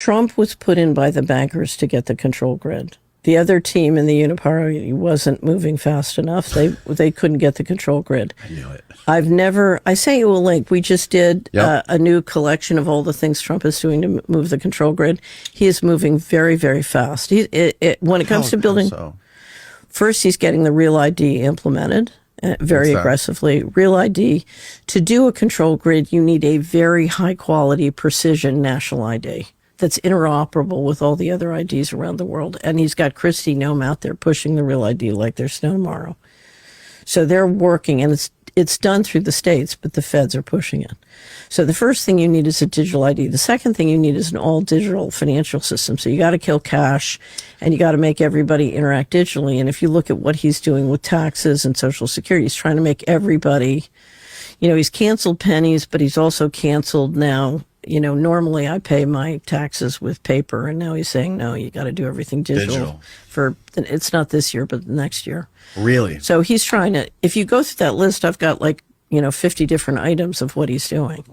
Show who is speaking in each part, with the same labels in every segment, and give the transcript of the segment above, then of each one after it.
Speaker 1: Trump was put in by the bankers to get the control grid. The other team in the uniparty wasn't moving fast enough. They couldn't get the control grid.
Speaker 2: I knew it.
Speaker 1: I sent you a link. We just did
Speaker 2: Yep.
Speaker 1: a new collection of all the things Trump is doing to move the control grid. He is moving very, very fast. When it comes to building,
Speaker 2: So?
Speaker 1: first he's getting the Real ID implemented very
Speaker 2: What's that?
Speaker 1: aggressively. Real ID, to do a control grid, you need a very high quality precision national ID that's interoperable with all the other IDs around the world. And he's got Kristi Noem out there pushing the Real ID like there's no tomorrow. So they're working, and it's done through the states, but the feds are pushing it. So the first thing you need is a digital ID. The second thing you need is an all digital financial system. So you got to kill cash, and you got to make everybody interact digitally. And if you look at what he's doing with taxes and Social Security, he's trying to make everybody, he's canceled pennies, but he's also canceled now. Normally I pay my taxes with paper, and now he's saying, no, you got to do everything digital. It's not this year, but the next year.
Speaker 2: Really?
Speaker 1: So he's trying to, if you go through that list, I've got 50 different items of what he's doing.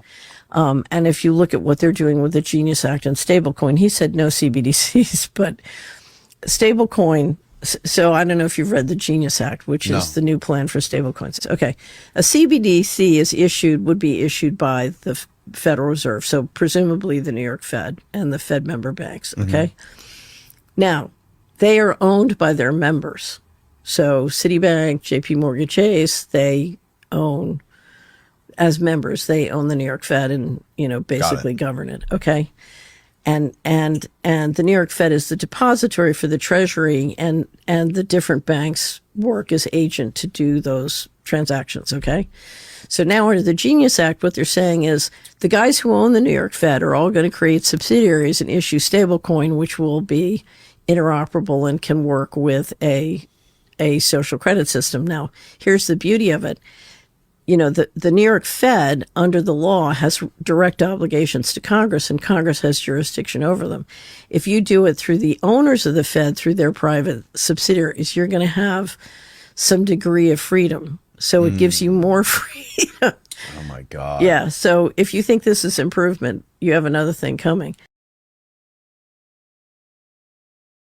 Speaker 1: And if you look at what they're doing with the Genius Act and stablecoin, he said no CBDCs, but stablecoin. So I don't know if you've read the Genius Act, which is the new plan for stablecoins. Okay. A CBDC would be issued by the Federal Reserve. So presumably the New York Fed and the Fed member banks. Okay. Now, they are owned by their members. So Citibank, JP Morgan Chase, they own, as members, they own the New York Fed and, basically govern it. Okay. And the New York Fed is the depository for the Treasury, and the different banks work as agent to do those transactions. Okay. So now under the Genius Act, what they're saying is the guys who own the New York Fed are all going to create subsidiaries and issue stablecoin, which will be interoperable and can work with a social credit system. Now, here's the beauty of it. The New York Fed, under the law, has direct obligations to Congress, and Congress has jurisdiction over them. If you do it through the owners of the Fed, through their private subsidiaries, you're going to have some degree of freedom. So it gives you more freedom.
Speaker 2: Oh, my God.
Speaker 1: Yeah. So if you think this is improvement, you have another thing coming.